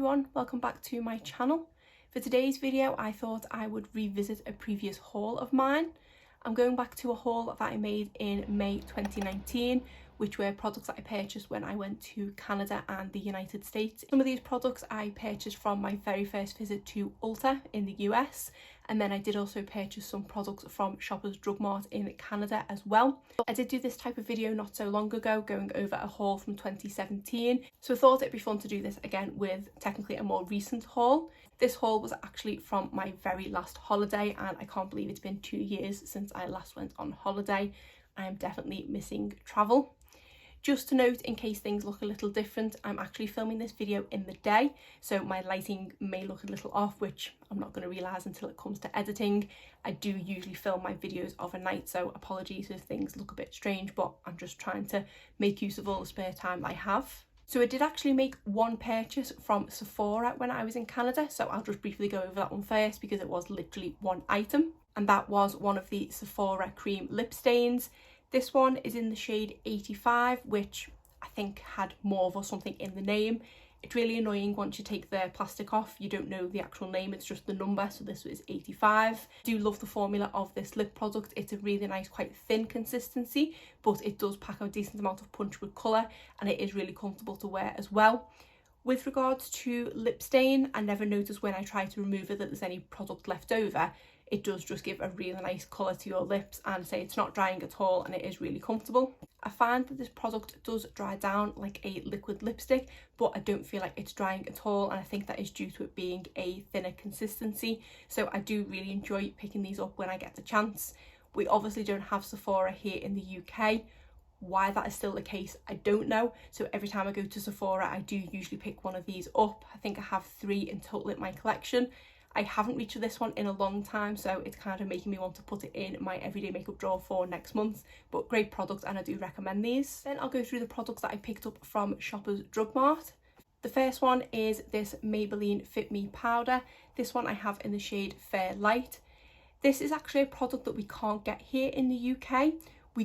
everyone, welcome back to my channel. For today's video I thought I would revisit a previous haul of mine. I'm going back to a haul that I made in May 2019, which were products that I purchased when I went to Canada and the United States. Some of these products I purchased from my very first visit to Ulta in the US, and then I did also purchase some products from Shoppers Drug Mart in Canada as well. I did do this type of video not so long ago, going over a haul from 2017, so I thought it'd be fun to do this again with technically a more recent haul. This haul was actually from my very last holiday, and I can't believe it's been 2 years since I last went on holiday. I am definitely missing travel. Just to note, in case things look a little different, I'm actually filming this video in the day, so my lighting may look a little off, which I'm not going to realise until it comes to editing. I do usually film my videos overnight, so apologies if things look a bit strange, but I'm just trying to make use of all the spare time I have. So I did actually make one purchase from Sephora when I was in Canada, so I'll just briefly go over that one first because it was literally one item, and that was one of the Sephora cream lip stains. This one is in the shade 85, which I think had mauve or something in the name. It's really annoying once you take the plastic off, you don't know the actual name, it's just the number, so this was 85. I do love the formula of this lip product. It's a really nice, quite thin consistency, but it does pack a decent amount of punch with colour, and it is really comfortable to wear as well. With regards to lip stain, I never notice when I try to remove it that there's any product left over. It does just give a really nice colour to your lips, and say it's not drying at all, and it is really comfortable. I find that this product does dry down like a liquid lipstick, but I don't feel like it's drying at all, and I think that is due to it being a thinner consistency. So I do really enjoy picking these up when I get the chance. We obviously don't have Sephora here in the UK. Why that is still the case, I don't know. So every time I go to Sephora, I do usually pick one of these up. I think I have 3 in total in my collection. I haven't reached for this one in a long time, so it's kind of making me want to put it in my everyday makeup drawer for next month. But great product, and I do recommend these. Then I'll go through the products that I picked up from Shoppers Drug Mart. The first one is this Maybelline Fit Me Powder. This one I have in the shade Fair Light. This is actually a product that we can't get here in the UK.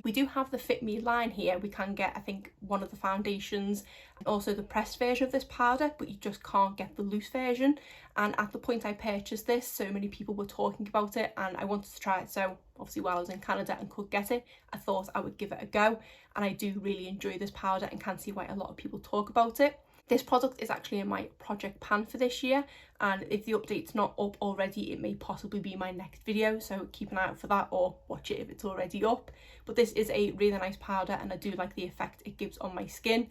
We do have the Fit Me line here. We can get, I think, one of the foundations and also the pressed version of this powder, but you just can't get the loose version. And at the point I purchased this, so many people were talking about it and I wanted to try it. So obviously while I was in Canada and could get it, I thought I would give it a go. And I do really enjoy this powder and can see why a lot of people talk about it. This product is actually in my project pan for this year, and if the update's not up already, it may possibly be my next video, so keep an eye out for that or watch it if it's already up. But this is a really nice powder, and I do like the effect it gives on my skin.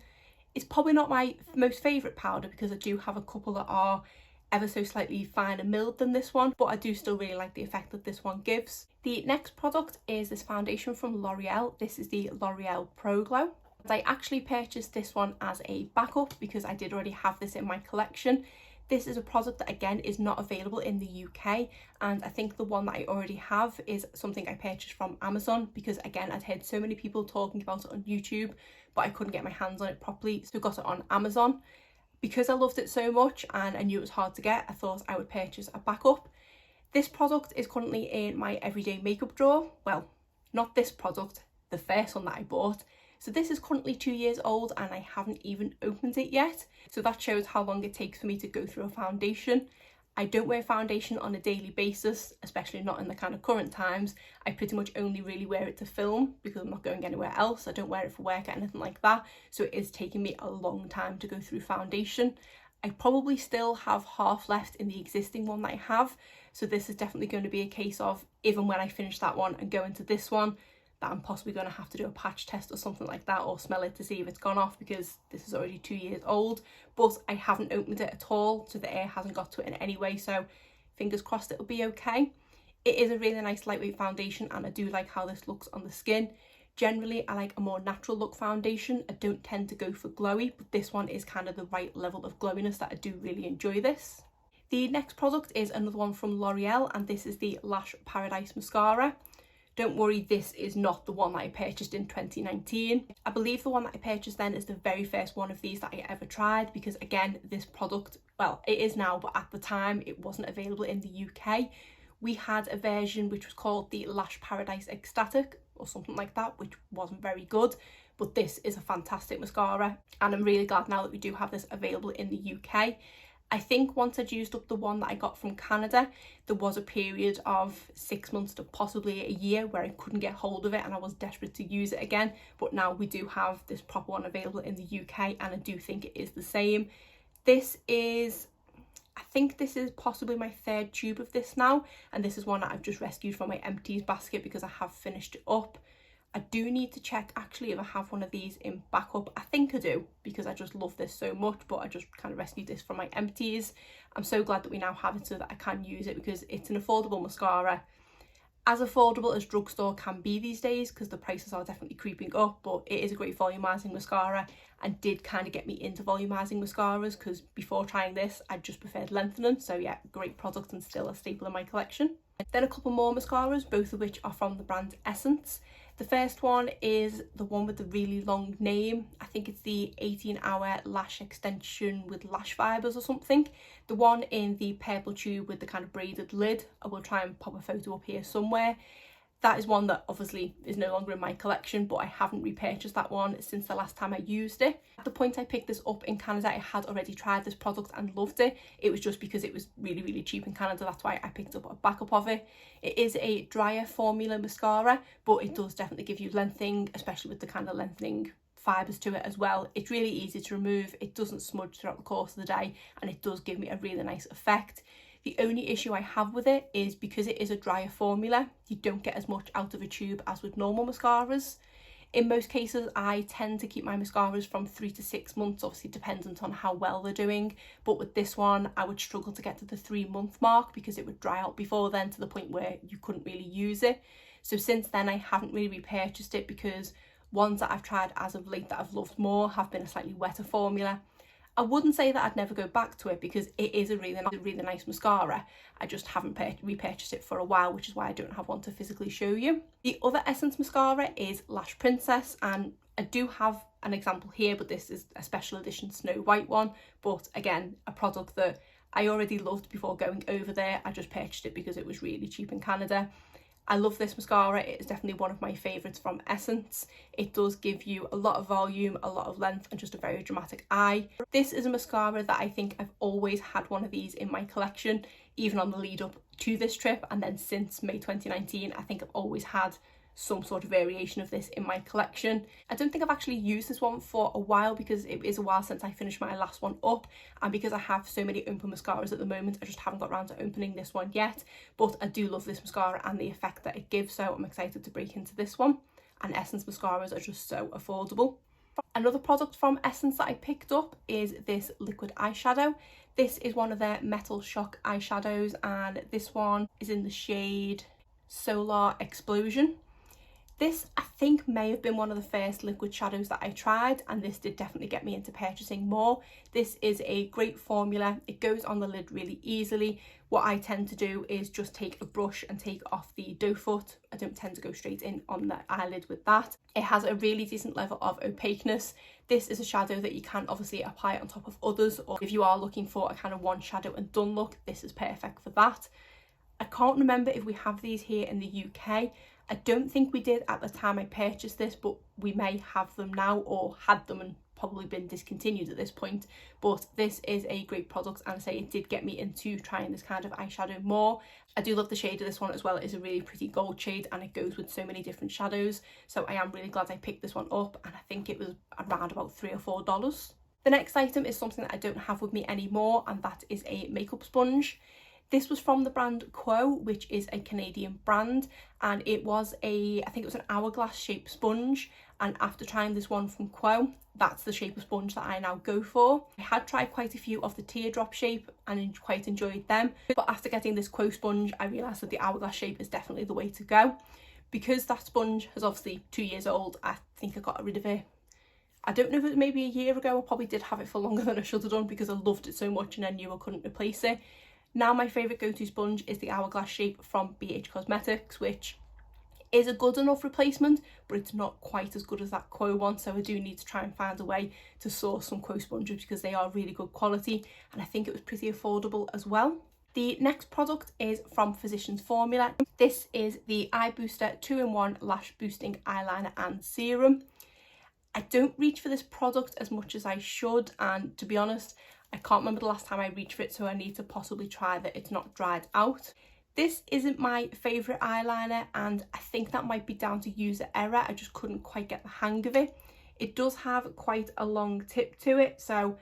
It's probably not my most favourite powder because I do have a couple that are ever so slightly finer milled than this one, but I do still really like the effect that this one gives. The next product is this foundation from L'Oreal. This is the L'Oreal Pro Glow. I actually purchased this one as a backup because I did already have this in my collection. This is a product that again is not available in the UK, and I think the one that I already have is something I purchased from Amazon because again I'd heard so many people talking about it on YouTube, but I couldn't get my hands on it properly, so I got it on Amazon. Because I loved it so much and I knew it was hard to get, I thought I would purchase a backup. This product is currently in my everyday makeup drawer. Well, not this product, the first one that I bought. So this is currently 2 years old and I haven't even opened it yet. So that shows how long it takes for me to go through a foundation. I don't wear foundation on a daily basis, especially not in the kind of current times. I pretty much only really wear it to film because I'm not going anywhere else. I don't wear it for work or anything like that. So it is taking me a long time to go through foundation. I probably still have half left in the existing one that I have. So this is definitely going to be a case of, even when I finish that one and go into this one, that I'm possibly going to have to do a patch test or something like that, or smell it to see if it's gone off because this is already 2 years old. But I haven't opened it at all, so the air hasn't got to it in any way, so fingers crossed it'll be okay. It is a really nice lightweight foundation and I do like how this looks on the skin. Generally I like a more natural look foundation. I don't tend to go for glowy, but this one is kind of the right level of glowiness that I do really enjoy this. The next product is another one from L'Oreal, and this is the Lash Paradise Mascara. Don't worry, this is not the one that I purchased in 2019. I believe the one that I purchased then is the very first one of these that I ever tried because again, this product, well, it is now, but at the time it wasn't available in the UK. We had a version which was called the Lash Paradise Ecstatic or something like that, which wasn't very good, but this is a fantastic mascara and I'm really glad now that we do have this available in the UK. I think once I'd used up the one that I got from Canada, there was a period of 6 months to possibly a year where I couldn't get hold of it and I was desperate to use it again. But now we do have this proper one available in the UK, and I do think it is the same. This is, I think this is possibly my third tube of this now, and this is one that I've just rescued from my empties basket because I have finished it up. I do need to check actually if I have one of these in backup. I think I do, because I just love this so much, but I just kind of rescued this from my empties. I'm so glad that we now have it so that I can use it, because it's an affordable mascara. As affordable as drugstore can be these days, because the prices are definitely creeping up, but it is a great volumizing mascara and did kind of get me into volumizing mascaras, because before trying this I just preferred lengthening. So yeah, great product and still a staple in my collection. Then a couple more mascaras, both of which are from the brand Essence. The first one is the one with the really long name. I think it's the 18-hour lash extension with lash fibres or something. The one in the purple tube with the kind of braided lid. I will try and pop a photo up here somewhere. That is one that obviously is no longer in my collection, but I haven't repurchased that one since the last time I used it. At the point I picked this up in Canada, I had already tried this product and loved it. It was just because it was really, really cheap in Canada. That's why I picked up a backup of it. It is a drier formula mascara, but it does definitely give you lengthening, especially with the kind of lengthening fibres to it as well. It's really easy to remove. It doesn't smudge throughout the course of the day, and it does give me a really nice effect. The only issue I have with it is because it is a drier formula, you don't get as much out of a tube as with normal mascaras. In most cases, I tend to keep my mascaras from 3 to 6 months, obviously dependent on how well they're doing. But with this one, I would struggle to get to the 3-month mark because it would dry out before then to the point where you couldn't really use it. So since then, I haven't really repurchased it, because ones that I've tried as of late that I've loved more have been a slightly wetter formula. I wouldn't say that I'd never go back to it, because it is a really nice mascara. I just haven't repurchased it for a while, which is why I don't have one to physically show you. The other Essence mascara is Lash Princess, and I do have an example here, but this is a special edition Snow White one. But again, a product that I already loved before going over there. I just purchased it because it was really cheap in Canada. I love this mascara. It is definitely one of my favourites from Essence. It does give you a lot of volume, a lot of length, and just a very dramatic eye. This is a mascara that I think I've always had one of these in my collection, even on the lead up to this trip, and then since May 2019 I think I've always had some sort of variation of this in my collection. I don't think I've actually used this one for a while, because it is a while since I finished my last one up, and because I have so many open mascaras at the moment, I just haven't got around to opening this one yet. But I do love this mascara and the effect that it gives, so I'm excited to break into this one. And Essence mascaras are just so affordable. Another product from Essence that I picked up is this liquid eyeshadow. This is one of their Metal Shock eyeshadows, and this one is in the shade Solar Explosion. This, I think, may have been one of the first liquid shadows that I tried, and this did definitely get me into purchasing more. This is a great formula. It goes on the lid really easily. What I tend to do is just take a brush and take off the doe foot. I don't tend to go straight in on the eyelid with that. It has a really decent level of opaqueness. This is a shadow that you can obviously apply on top of others, or if you are looking for a kind of one shadow and done look, this is perfect for that. I can't remember if we have these here in the UK. I don't think we did at the time I purchased this, but we may have them now, or had them and probably been discontinued at this point. But this is a great product, and I say it did get me into trying this kind of eyeshadow more. I do love the shade of this one as well. It is a really pretty gold shade, and it goes with so many different shadows. So I am really glad I picked this one up, and I think it was around about $3 or $4. The next item is something that I don't have with me anymore, and that is a makeup sponge. This was from the brand Quo, which is a Canadian brand, and it was I think it was an hourglass shaped sponge. And after trying this one from Quo, that's the shape of sponge that I now go for. I had tried quite a few of the teardrop shape and quite enjoyed them, but after getting this Quo sponge, I realised that the hourglass shape is definitely the way to go. Because that sponge is obviously 2 years old, I think I got rid of it. I don't know if it was maybe a year ago. I probably did have it for longer than I should have done, because I loved it so much and I knew I couldn't replace it. Now my favourite go-to sponge is the hourglass shape from BH Cosmetics, which is a good enough replacement, but it's not quite as good as that Quo one, so I do need to try and find a way to source some Quo sponges, because they are really good quality, and I think it was pretty affordable as well. The next product is from Physicians Formula. This is the Eye Booster 2-in-1 Lash Boosting Eyeliner and Serum. I don't reach for this product as much as I should, and to be honest, I can't remember the last time I reached for it, so I need to possibly try that it's not dried out. This isn't my favourite eyeliner, and I think that might be down to user error. I just couldn't quite get the hang of it. It does have quite a long tip to it, so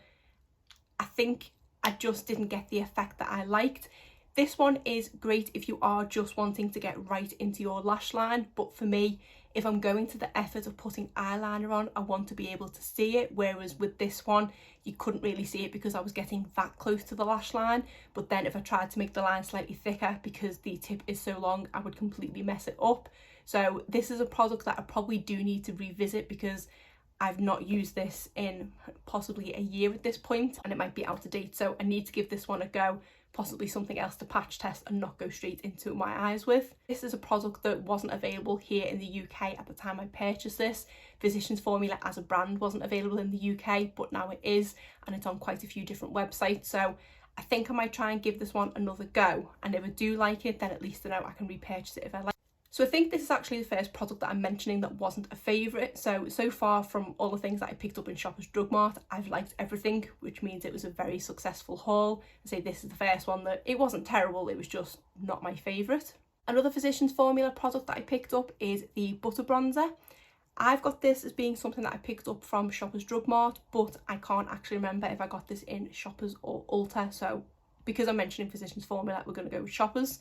I think I just didn't get the effect that I liked. This one is great if you are just wanting to get right into your lash line, but for me, if I'm going to the effort of putting eyeliner on, I want to be able to see it, whereas with this one, you couldn't really see it because I was getting that close to the lash line. But then if I tried to make the line slightly thicker, because the tip is so long, I would completely mess it up. So this is a product that I probably do need to revisit, because I've not used this in possibly a year at this point, and it might be out of date. So I need to give this one a go, possibly something else to patch test and not go straight into my eyes with. This is a product that wasn't available here in the UK at the time I purchased this. Physicians Formula as a brand wasn't available in the UK, but now it is, and it's on quite a few different websites. So I think I might try and give this one another go, and if I do like it, then at least I know I can repurchase it if I like. So I think this is actually the first product that I'm mentioning that wasn't a favourite. So far from all the things that I picked up in Shoppers Drug Mart, I've liked everything, which means it was a very successful haul. I say this is the first one that it wasn't terrible, it was just not my favourite. Another Physicians Formula product that I picked up is the Butter Bronzer. I've got this as being something that I picked up from Shoppers Drug Mart, but I can't actually remember if I got this in Shoppers or Ulta. So because I'm mentioning Physicians Formula, we're going to go with Shoppers.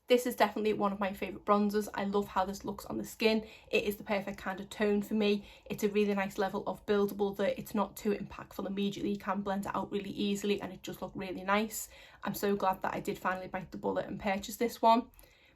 This is definitely one of my favourite bronzers. I love how this looks on the skin. It is the perfect kind of tone for me. It's a really nice level of buildable that it's not too impactful immediately. You can blend it out really easily and it just looks really nice. I'm so glad that I did finally bite the bullet and purchase this one.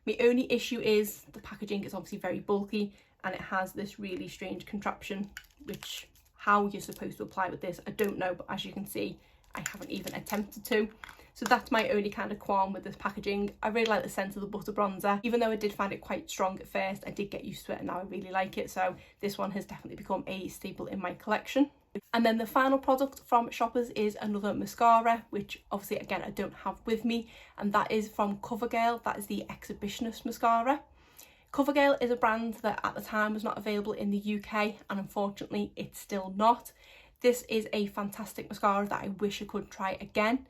My only issue is the packaging is obviously very bulky, and it has this really strange contraption, which how you're supposed to apply with this, I don't know, but as you can see, I haven't even attempted to. So that's my only kind of qualm with this packaging. I really like the scent of the Butter Bronzer. Even though I did find it quite strong at first, I did get used to it and now I really like it. So this one has definitely become a staple in my collection. And then the final product from Shoppers is another mascara, which obviously again I don't have with me, and that is from Covergirl. That is the Exhibitionist mascara. Covergirl is a brand that at the time was not available in the UK, and unfortunately it's still not. This is a fantastic mascara that I wish I could try again.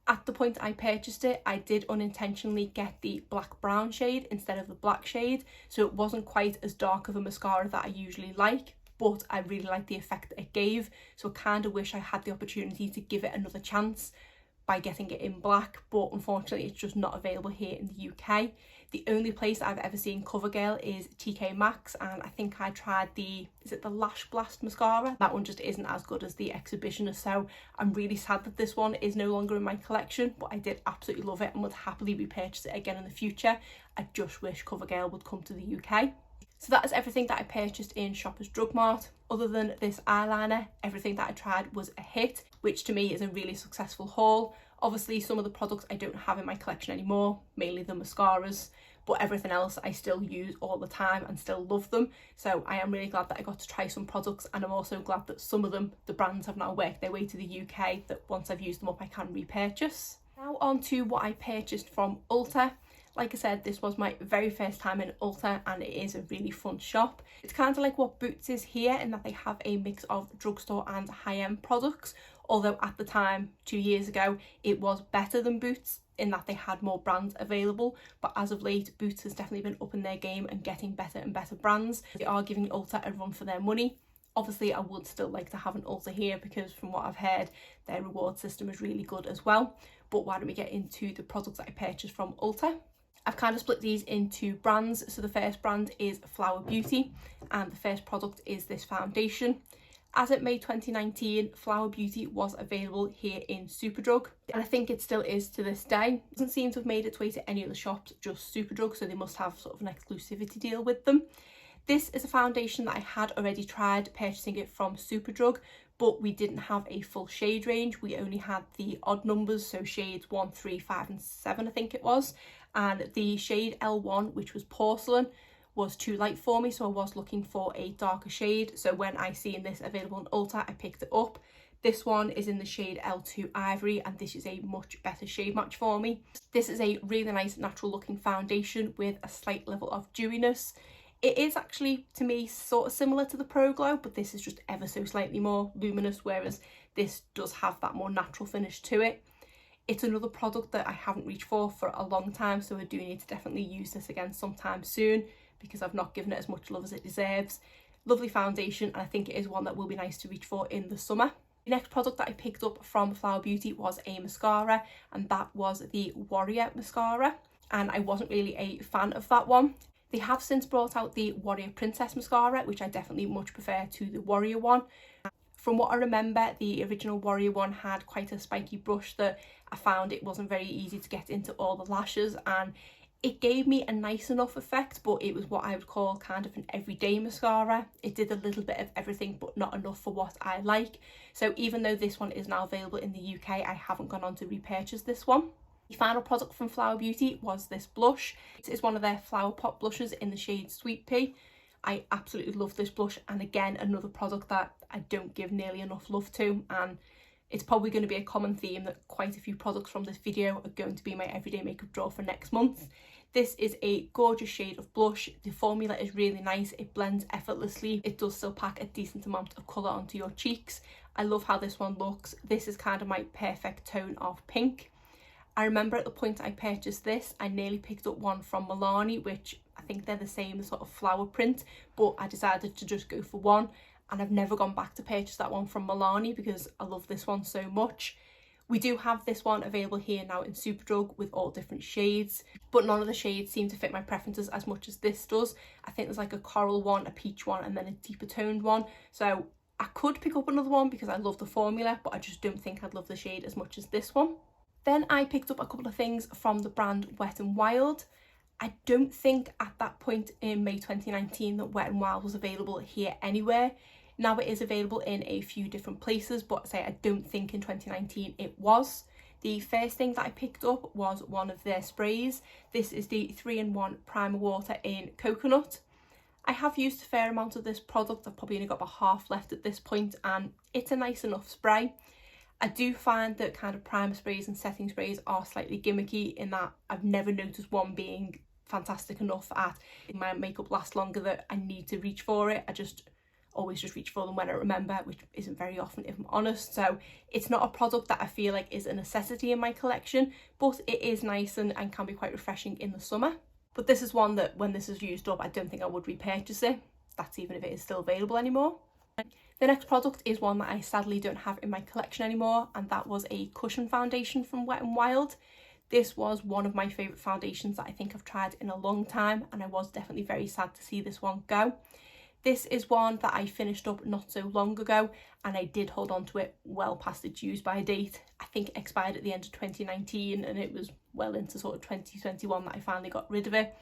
At the point I purchased it, I did unintentionally get the black brown shade instead of the black shade, so it wasn't quite as dark of a mascara that I usually like, but I really like the effect that it gave. So I kind of wish I had the opportunity to give it another chance by getting it in black, but unfortunately it's just not available here in the UK. The only place I've ever seen Covergirl is TK Maxx, and I think I tried the Lash Blast mascara. That one just isn't as good as the Exhibitionist, so I'm really sad that this one is no longer in my collection, but I did absolutely love it and would happily repurchase it again in the future. I just wish Covergirl would come to the UK. So that is everything that I purchased in Shoppers Drug Mart. Other than this eyeliner, everything that I tried was a hit, which to me is a really successful haul. Obviously some of the products I don't have in my collection anymore, mainly the mascaras, but everything else I still use all the time and still love them. So I am really glad that I got to try some products, and I'm also glad that some of them, the brands, have now worked their way to the UK, that once I've used them up I can repurchase. Now on to what I purchased from Ulta. Like I said, this was my very first time in Ulta and it is a really fun shop. It's kind of like what Boots is here in that they have a mix of drugstore and high-end products, although at the time, 2 years ago, it was better than Boots in that they had more brands available, but as of late Boots has definitely been upping their game and getting better and better brands. They are giving Ulta a run for their money. Obviously I would still like to have an Ulta here because from what I've heard their reward system is really good as well, but why don't we get into the products that I purchased from Ulta. I've kind of split these into brands. So the first brand is Flower Beauty, and the first product is this foundation. As of May 2019, Flower Beauty was available here in Superdrug, and I think it still is to this day. It doesn't seem to have made its way to any other shops, just Superdrug, so they must have sort of an exclusivity deal with them. This is a foundation that I had already tried purchasing it from Superdrug, but we didn't have a full shade range. We only had the odd numbers, so shades 1, 3, 5 and 7 I think it was, and the shade L1, which was porcelain, was too light for me, so I was looking for a darker shade. So when I seen this available on Ulta, I picked it up. This one is in the shade L2 Ivory, and this is a much better shade match for me. This is a really nice natural looking foundation with a slight level of dewiness. It is actually, to me, sort of similar to the Pro Glow, but this is just ever so slightly more luminous, whereas this does have that more natural finish to it. It's another product that I haven't reached for a long time, so I do need to definitely use this again sometime soon because I've not given it as much love as it deserves. Lovely foundation, and I think it is one that will be nice to reach for in the summer. The next product that I picked up from Flower Beauty was a mascara, and that was the Warrior mascara, and I wasn't really a fan of that one. They have since brought out the Warrior Princess mascara, which I definitely much prefer to the Warrior one. From what I remember, the original Warrior one had quite a spiky brush that I found it wasn't very easy to get into all the lashes, and it gave me a nice enough effect, but it was what I would call kind of an everyday mascara. It did a little bit of everything, but not enough for what I like. So even though this one is now available in the UK, I haven't gone on to repurchase this one. The final product from Flower Beauty was this blush. It is one of their Flower Pop blushes in the shade Sweet Pea. I absolutely love this blush, and again, another product that I don't give nearly enough love to, and it's probably going to be a common theme that quite a few products from this video are going to be my everyday makeup drawer for next month. This is a gorgeous shade of blush. The formula is really nice. It blends effortlessly. It does still pack a decent amount of colour onto your cheeks. I love how this one looks. This is kind of my perfect tone of pink. I remember at the point I purchased this, I nearly picked up one from Milani, which I think they're the same sort of flower print, but I decided to just go for one, and I've never gone back to purchase that one from Milani because I love this one so much. We do have this one available here now in Superdrug with all different shades, but none of the shades seem to fit my preferences as much as this does. I think there's like a coral one, a peach one, and then a deeper toned one. So I could pick up another one because I love the formula, but I just don't think I'd love the shade as much as this one. Then I picked up a couple of things from the brand Wet n Wild. I don't think at that point in May 2019 that Wet n Wild was available here anywhere. Now it is available in a few different places, but I don't think in 2019 it was. The first thing that I picked up was one of their sprays. This is the 3-in-1 Primer Water in Coconut. I have used a fair amount of this product. I've probably only got about half left at this point, and it's a nice enough spray. I do find that kind of primer sprays and setting sprays are slightly gimmicky in that I've never noticed one being fantastic enough at making my makeup last longer that I need to reach for it. I always just reach for them when I remember, which isn't very often if I'm honest. So it's not a product that I feel like is a necessity in my collection, but it is nice and can be quite refreshing in the summer. But this is one that when this is used up, I don't think I would repurchase it. That's even if it is still available anymore. The next product is one that I sadly don't have in my collection anymore, and that was a cushion foundation from Wet n Wild. This was one of my favourite foundations that I think I've tried in a long time, and I was definitely very sad to see this one go. This is one that I finished up not so long ago, and I did hold on to it well past its use by date. I think it expired at the end of 2019, and it was well into sort of 2021 that I finally got rid of it.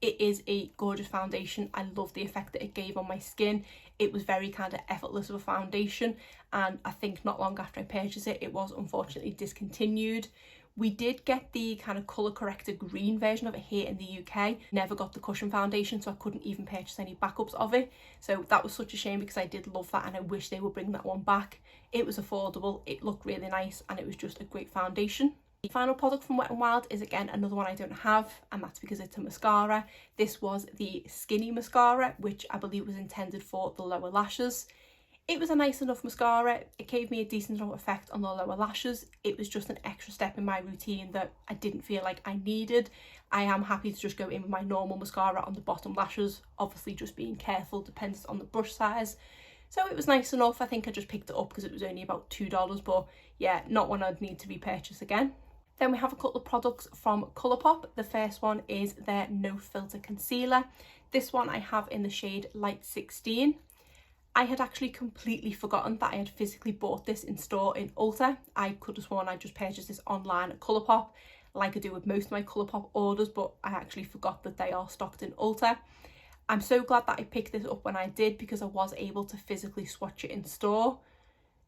It is a gorgeous foundation. I love the effect that it gave on my skin. It was very kind of effortless of a foundation, and I think not long after I purchased it, it was unfortunately discontinued. We did get the kind of colour corrected green version of it here in the UK. Never got the cushion foundation, so I couldn't even purchase any backups of it. So that was such a shame because I did love that, and I wish they would bring that one back. It was affordable, it looked really nice, and it was just a great foundation. The final product from Wet n Wild is again another one I don't have, and that's because it's a mascara. This was the Skinny mascara, which I believe was intended for the lower lashes. It was a nice enough mascara. It gave me a decent enough effect on the lower lashes. It was just an extra step in my routine that I didn't feel like I needed. I am happy to just go in with my normal mascara on the bottom lashes, obviously just being careful, depends on the brush size. So it was nice enough. I think I just picked it up because it was only about $2, but yeah, not one I'd need to repurchase again. Then we have a couple of products from Colourpop. The first one is their No Filter Concealer. This one I have in the shade Light 16. I had actually completely forgotten that I had physically bought this in store in Ulta. I could have sworn I just purchased this online at Colourpop, like I do with most of my Colourpop orders, but I actually forgot that they are stocked in Ulta. I'm so glad that I picked this up when I did because I was able to physically swatch it in store.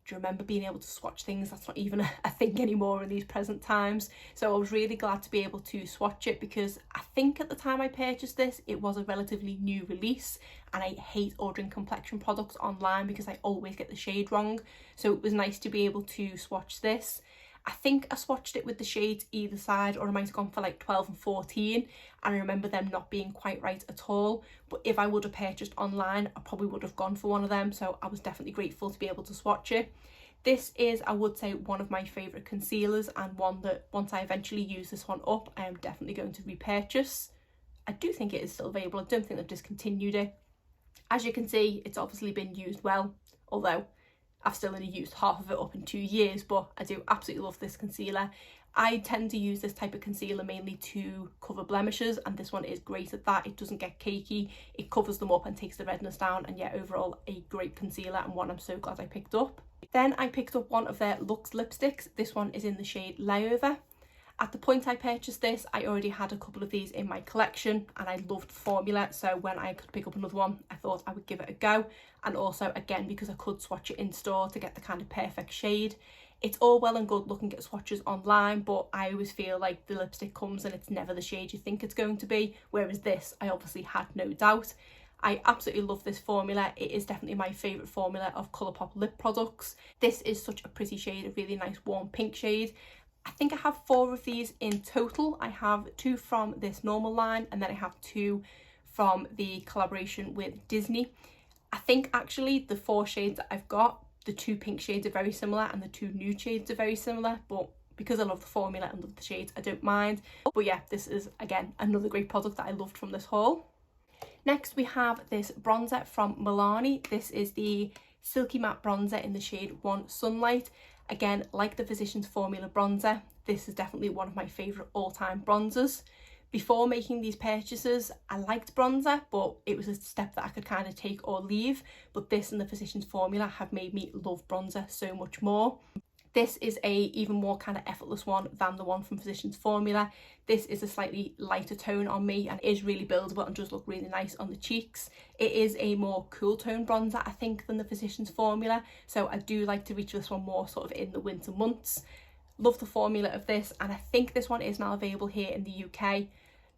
Do you remember being able to swatch things? That's not even a thing anymore in these present times. So I was really glad to be able to swatch it because I think at the time I purchased this, it was a relatively new release, and I hate ordering complexion products online because I always get the shade wrong. So it was nice to be able to swatch this. I think I swatched it with the shades either side, or I might have gone for like 12 and 14, and I remember them not being quite right at all. But if I would have purchased online, I probably would have gone for one of them, so I was definitely grateful to be able to swatch it. This is, I would say, one of my favourite concealers, and one that once I eventually use this one up, I am definitely going to repurchase. I do think it is still available. I don't think they've discontinued it. As you can see, it's obviously been used well, although I've still only used half of it up in 2 years, but I do absolutely love this concealer. I tend to use this type of concealer mainly to cover blemishes, and this one is great at that. It doesn't get cakey, it covers them up and takes the redness down, and yeah, overall a great concealer, and one I'm so glad I picked up. Then I picked up one of their Luxe lipsticks. This one is in the shade Layover. At the point I purchased this, I already had a couple of these in my collection, and I loved the formula, so when I could pick up another one, I thought I would give it a go. And also, again, because I could swatch it in store to get the kind of perfect shade. It's all well and good looking at swatches online, but I always feel like the lipstick comes and it's never the shade you think it's going to be, whereas this, I obviously had no doubt. I absolutely love this formula. It is definitely my favourite formula of Colourpop lip products. This is such a pretty shade, a really nice warm pink shade. I think I have 4 of these in total. I have 2 from this normal line, and then I have 2 from the collaboration with Disney. I think actually the 4 shades that I've got, the 2 pink shades are very similar and the 2 nude shades are very similar, but because I love the formula and love the shades, I don't mind. But yeah, this is again another great product that I loved from this haul. Next we have this bronzer from Milani. This is the Silky Matte Bronzer in the shade 1 Sunlight. Again, like the Physicians Formula bronzer, this is definitely one of my favourite all-time bronzers. Before making these purchases, I liked bronzer, but it was a step that I could kind of take or leave. But this and the Physicians Formula have made me love bronzer so much more. This is a even more kind of effortless one than the one from Physicians Formula. This is a slightly lighter tone on me and is really buildable and does look really nice on the cheeks. It is a more cool tone bronzer, I think, than the Physicians Formula, so I do like to reach this one more sort of in the winter months. Love the formula of this, and I think this one is now available here in the UK.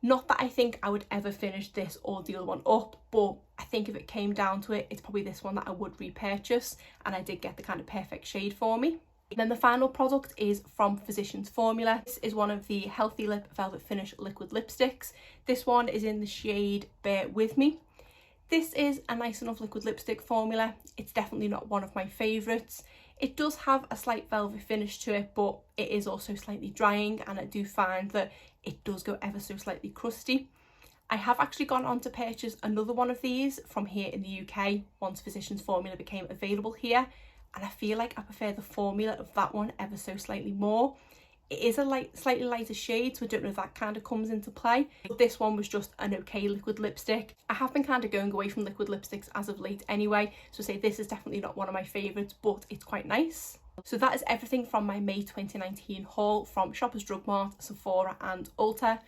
Not that I think I would ever finish this or the other one up, but I think if it came down to it, it's probably this one that I would repurchase, and I did get the kind of perfect shade for me. Then the final product is from Physicians Formula. This is one of the Healthy Lip Velvet Finish liquid lipsticks. This one is in the shade Bear With Me. This is a nice enough liquid lipstick formula. It's definitely not one of my favourites. It does have a slight velvet finish to it, but it is also slightly drying, and I do find that it does go ever so slightly crusty. I have actually gone on to purchase another one of these from here in the UK once Physicians Formula became available here, and I feel like I prefer the formula of that one ever so slightly more. It is a slightly lighter shade, so I don't know if that kind of comes into play. But this one was just an okay liquid lipstick. I have been kind of going away from liquid lipsticks as of late anyway, so say this is definitely not one of my favourites, but it's quite nice. So that is everything from my May 2019 haul from Shoppers Drug Mart, Sephora and Ulta.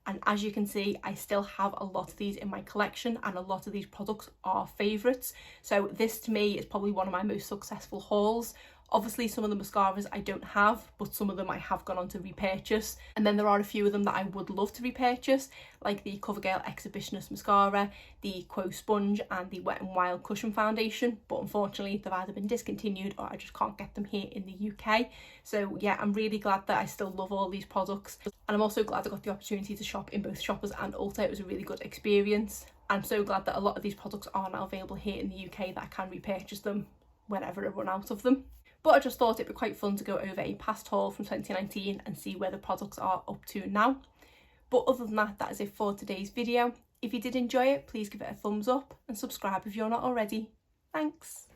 And as you can see, I still have a lot of these in my collection, and a lot of these products are favourites. So this to me is probably one of my most successful hauls. Obviously some of the mascaras I don't have, but some of them I have gone on to repurchase. And then there are a few of them that I would love to repurchase, like the Covergirl Exhibitionist mascara, the Quo Sponge and the Wet n Wild Cushion Foundation. But unfortunately they've either been discontinued or I just can't get them here in the UK. So yeah, I'm really glad that I still love all these products. And I'm also glad I got the opportunity to shop in both Shoppers and Ulta. It was a really good experience. I'm so glad that a lot of these products are now available here in the UK, that I can repurchase them whenever I run out of them. But I just thought it'd be quite fun to go over a past haul from 2019 and see where the products are up to now. But other than that, that is it for today's video. If you did enjoy it, please give it a thumbs up and subscribe if you're not already. Thanks.